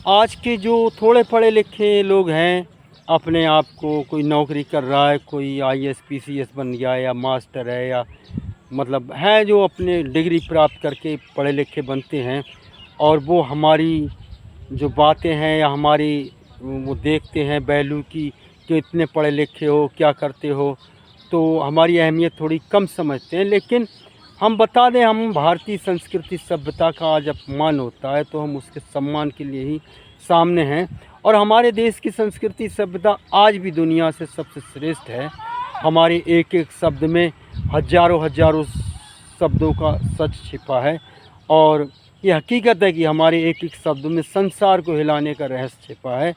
आज के जो थोड़े पढ़े लिखे लोग हैं, अपने आप को कोई नौकरी कर रहा है, कोई आईएएस पीसीएस बन गया या मास्टर है, या मतलब है जो अपने डिग्री प्राप्त करके पढ़े लिखे बनते हैं, और वो हमारी जो बातें हैं या हमारी वो देखते हैं वैल्यू की कि इतने पढ़े लिखे हो, क्या करते हो, तो हमारी अहमियत थोड़ी कम समझते हैं। लेकिन हम बता दें, हम भारतीय संस्कृति सभ्यता का आज अपमान होता है तो हम उसके सम्मान के लिए ही सामने हैं। और हमारे देश की संस्कृति सभ्यता आज भी दुनिया से सबसे श्रेष्ठ है। हमारे एक एक शब्द में हजारों हजारों शब्दों का सच छिपा है, और ये हकीकत है कि हमारे एक एक शब्द में संसार को हिलाने का रहस्य छिपा है,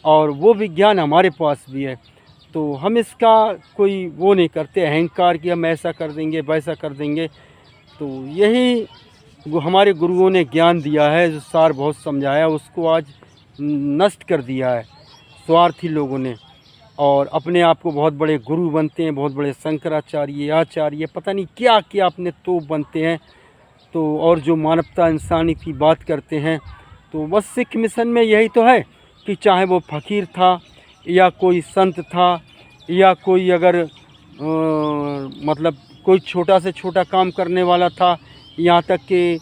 और वो विज्ञान हमारे पास भी है। तो हम इसका कोई वो नहीं करते अहंकार कि हम ऐसा कर देंगे वैसा कर देंगे। तो यही हमारे गुरुओं ने ज्ञान दिया है, जो सार बहुत समझाया, उसको आज नष्ट कर दिया है स्वार्थी लोगों ने, और अपने आप को बहुत बड़े गुरु बनते हैं, बहुत बड़े शंकराचार्य आचार्य पता नहीं क्या क्या अपने तो बनते हैं। तो और जो मानवता इंसानी की बात करते हैं, तो बस सिख मिशन में यही तो है कि चाहे वो फ़कीर था या कोई संत था या कोई अगर मतलब कोई छोटा से छोटा काम करने वाला था, यहाँ तक कि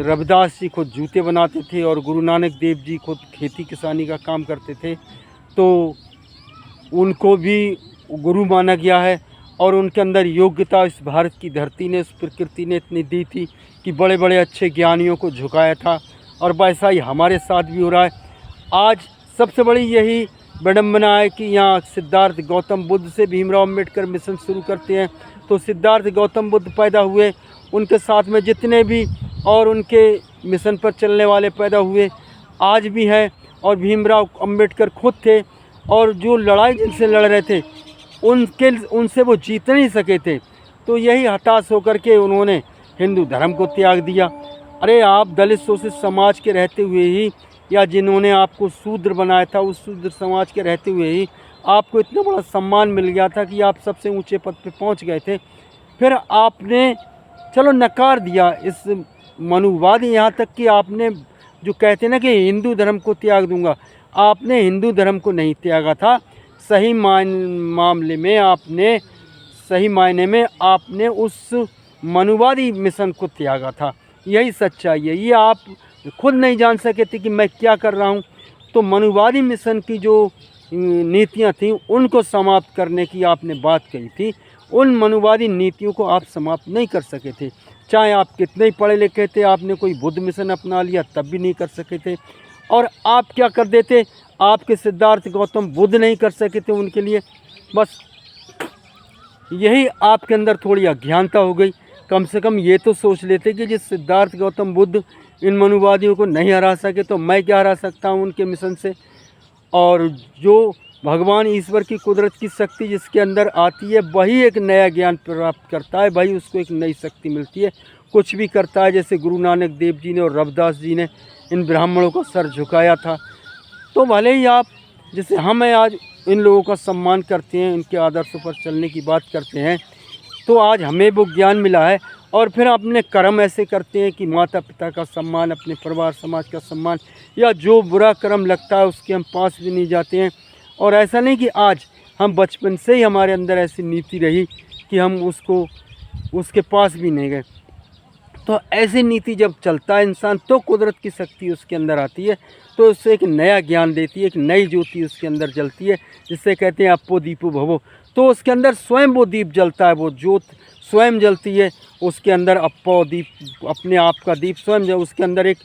रविदास जी खुद जूते बनाते थे और गुरु नानक देव जी खुद खेती किसानी का काम करते थे, तो उनको भी गुरु माना गया है। और उनके अंदर योग्यता इस भारत की धरती ने, इस प्रकृति ने इतनी दी थी कि बड़े बड़े अच्छे ज्ञानियों को झुकाया था, और वैसा ही हमारे साथ भी हो रहा है। आज सबसे बड़ी यही विडम्बना है कि यहाँ सिद्धार्थ गौतम बुद्ध से भीमराव अम्बेडकर मिशन शुरू करते हैं, तो सिद्धार्थ गौतम बुद्ध पैदा हुए, उनके साथ में जितने भी और उनके मिशन पर चलने वाले पैदा हुए आज भी हैं, और भीमराव अम्बेडकर खुद थे, और जो लड़ाई जिनसे लड़ रहे थे उनसे वो जीत नहीं सके थे। तो यही हताश होकर के उन्होंने हिंदू धर्म को त्याग दिया। अरे आप दलित शोषित समाज के रहते हुए ही, या जिन्होंने आपको शूद्र बनाया था, उस शूद्र समाज के रहते हुए ही आपको इतना बड़ा सम्मान मिल गया था कि आप सबसे ऊंचे पद पे पहुंच गए थे, फिर आपने चलो नकार दिया इस मनुवादी, यहाँ तक कि आपने जो कहते ना कि हिंदू धर्म को त्याग दूंगा, आपने हिंदू धर्म को नहीं त्यागा था। सही मामले में आपने, सही मायने में आपने उस मनुवादी मिशन को त्यागा था। यही सच्चाई है, ये आप खुद नहीं जान सके थे कि मैं क्या कर रहा हूँ। तो मनुवादी मिशन की जो नीतियाँ थीं उनको समाप्त करने की आपने बात कही थी, उन मनुवादी नीतियों को आप समाप्त नहीं कर सके थे। चाहे आप कितने ही पढ़े लिखे थे, आपने कोई बुद्ध मिशन अपना लिया तब भी नहीं कर सके थे। और आप क्या कर देते, आपके सिद्धार्थ गौतम बुद्ध नहीं कर सके थे उनके लिए। बस यही आपके अंदर थोड़ी अज्ञानता हो गई। कम से कम ये तो सोच लेते कि जिस सिद्धार्थ गौतम बुद्ध इन मनुवादियों को नहीं हरा सके, तो मैं क्या हरा सकता हूँ उनके मिशन से। और जो भगवान ईश्वर की कुदरत की शक्ति जिसके अंदर आती है, वही एक नया ज्ञान प्राप्त करता है, वही उसको एक नई शक्ति मिलती है, कुछ भी करता है। जैसे गुरु नानक देव जी ने और रविदास जी ने इन ब्राह्मणों का सर झुकाया था। तो भले ही आप, जैसे हम आज इन लोगों का सम्मान करते हैं, इनके आदर्शों पर चलने की बात करते हैं, तो आज हमें वो ज्ञान मिला है, और फिर अपने कर्म ऐसे करते हैं कि माता पिता का सम्मान, अपने परिवार समाज का सम्मान, या जो बुरा कर्म लगता है उसके हम पास भी नहीं जाते हैं। और ऐसा नहीं कि आज, हम बचपन से ही हमारे अंदर ऐसी नीति रही कि हम उसके पास भी नहीं गए। तो ऐसी नीति जब चलता है इंसान, तो कुदरत की शक्ति उसके अंदर आती है, तो उससे एक नया ज्ञान देती है, एक नई ज्योति उसके अंदर जलती है, जिससे कहते हैं अप्पो दीपो भवो। तो उसके अंदर स्वयं वो दीप जलता है, वो ज्योत स्वयं जलती है उसके अंदर, अप्पो दीप, अपने आप का दीप स्वयं जब उसके अंदर एक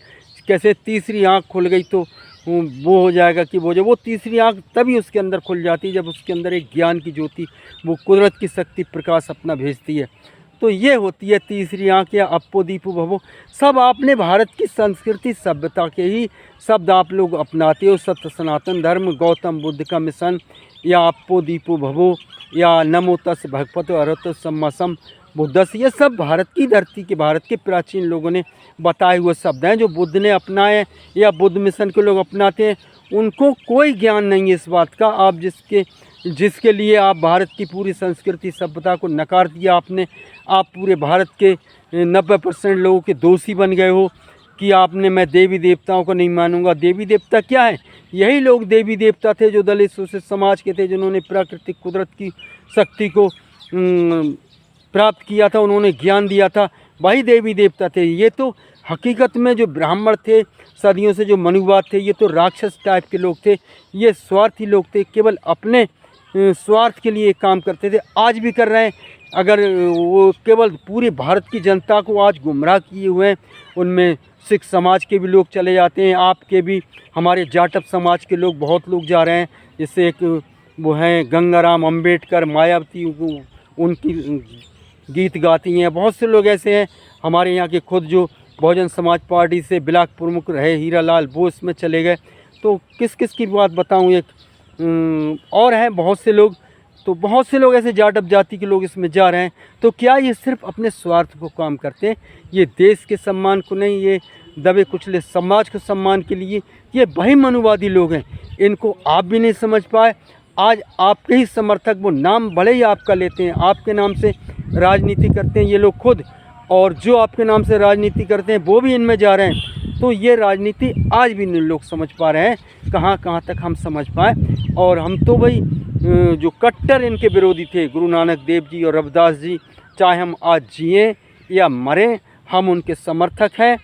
कैसे तीसरी आँख खुल गई, तो वो हो जाएगा कि वो तीसरी आँख तभी उसके अंदर खुल जाती है जब उसके अंदर एक ज्ञान की ज्योति, वो कुदरत की शक्ति प्रकाश अपना भेजती है। तो ये होती है तीसरी आँख, या अप्पो दीपो भवो। सब आपने भारत की संस्कृति सभ्यता के ही शब्द आप लोग अपनाते हो। सत्य सनातन धर्म, गौतम बुद्ध का मिशन, या अप्पो दीपो भवो, या नमो तस् भगवतो अरहतो सम्मा बुद्धस्य, ये सब भारत की धरती के, भारत के प्राचीन लोगों ने बताए हुए शब्द हैं, जो बुद्ध ने अपनाए या बुद्ध मिशन के लोग अपनाते हैं। उनको कोई ज्ञान नहीं है इस बात का। आप जिसके लिए आप भारत की पूरी संस्कृति सभ्यता को नकार दिया आपने, आप पूरे भारत के 90% लोगों के दोषी बन गए हो। कि आपने मैं देवी देवताओं को नहीं मानूंगा। देवी देवता क्या है? यही लोग देवी देवता थे जो दलित शोषित समाज के थे, जिन्होंने प्राकृतिक कुदरत की शक्ति को प्राप्त किया था, उन्होंने ज्ञान दिया था, वही देवी देवता थे। ये तो हकीकत में जो ब्राह्मण थे सदियों से, जो मनुवाद थे, ये तो राक्षस टाइप के लोग थे, ये स्वार्थी लोग थे, केवल अपने स्वार्थ के लिए काम करते थे, आज भी कर रहे हैं। अगर वो केवल पूरे भारत की जनता को आज गुमराह किए हुए हैं, उनमें सिख समाज के भी लोग चले जाते हैं, आपके भी, हमारे जाटव समाज के लोग, बहुत लोग जा रहे हैं। जैसे एक वो हैं गंगाराम अम्बेडकर, मायावती उनकी गीत गाती हैं, बहुत से लोग ऐसे हैं हमारे यहाँ के, खुद जो बहुजन समाज पार्टी से ब्लॉक प्रमुख रहे हीरालाल वो इसमें चले गए। तो किस किस की बात बताऊँ, एक और हैं बहुत से लोग, तो बहुत से लोग ऐसे जाटव जाति के लोग इसमें जा रहे हैं। तो क्या ये सिर्फ अपने स्वार्थ को काम करते हैं? ये देश के सम्मान को नहीं, ये दबे कुचले समाज के सम्मान के लिए, ये वही मनुवादी लोग हैं। इनको आप भी नहीं समझ पाए। आज आपके ही समर्थक, वो नाम भले ही आपका लेते हैं, आपके नाम से राजनीति करते हैं ये लोग खुद, और जो आपके नाम से राजनीति करते हैं वो भी इनमें जा रहे हैं। तो ये राजनीति आज भी नहीं लोग समझ पा रहे हैं, कहाँ तक हम समझ पाए। और हम तो भाई जो कट्टर इनके विरोधी थे, गुरु नानक देव जी और रविदास जी, चाहे हम आज जिएं या मरें, हम उनके समर्थक हैं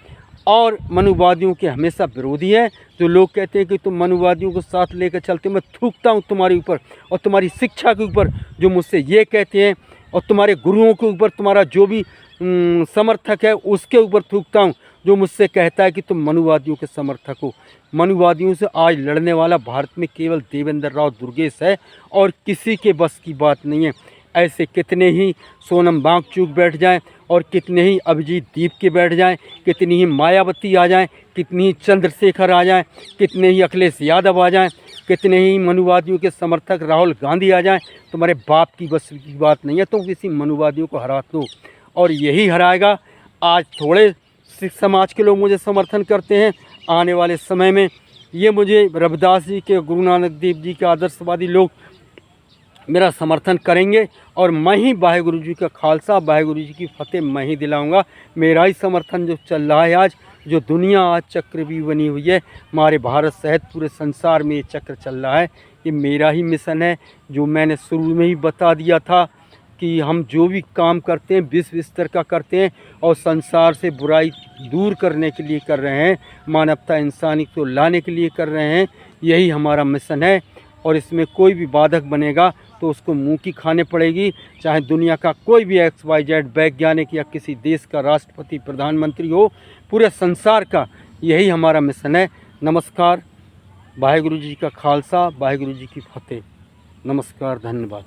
और मनुवादियों के हमेशा विरोधी हैं। जो लोग कहते हैं कि तुम मनुवादियों को साथ लेकर चलते, मैं थूकता हूँ तुम्हारे ऊपर और तुम्हारी शिक्षा के ऊपर जो मुझसे ये कहते हैं, और तुम्हारे गुरुओं के ऊपर, तुम्हारा जो भी समर्थक है उसके ऊपर थूकता हूँ जो मुझसे कहता है कि तुम मनुवादियों के समर्थक हो। मनुवादियों से आज लड़ने वाला भारत में केवल देवेंद्र राव दुर्गेश है और किसी के बस की बात नहीं है। ऐसे कितने ही सोनम वांगचुक बैठ जाएं और कितने ही अभिजीत दीप के बैठ जाएं, कितनी ही मायावती आ जाएं, कितनी ही चंद्रशेखर आ जाएं, कितने ही अखिलेश यादव आ जाएं, कितने ही मनुवादियों के समर्थक राहुल गांधी आ जाएं, तुम्हारे बाप की बस की बात नहीं है। तुम किसी मनुवादियों को हरा दो और यही हराएगा। आज थोड़े सिख समाज के लोग मुझे समर्थन करते हैं, आने वाले समय में ये मुझे रविदास जी के, गुरु नानक देव जी के आदर्शवादी लोग मेरा समर्थन करेंगे और मैं ही वाहेगुरु जी का खालसा, वाहेगुरु जी की फतेह मैं ही दिलाऊंगा। मेरा ही समर्थन जो चल रहा है आज, जो दुनिया आज चक्रव्यूह बनी हुई है, हमारे भारत सहित पूरे संसार में ये चक्र चल रहा है, ये मेरा ही मिशन है। जो मैंने शुरू में ही बता दिया था कि हम जो भी काम करते हैं विश्व स्तर का करते हैं और संसार से बुराई दूर करने के लिए कर रहे हैं, मानवता इंसानियत को लाने के लिए कर रहे हैं। यही हमारा मिशन है और इसमें कोई भी बाधक बनेगा तो उसको मुंह की खाने पड़ेगी, चाहे दुनिया का कोई भी XYZ वैज्ञानिक या किसी देश का राष्ट्रपति प्रधानमंत्री हो, पूरे संसार का यही हमारा मिशन है। नमस्कार, वाहेगुरु जी का खालसा, वाहेगुरु जी की फतेह। नमस्कार, धन्यवाद।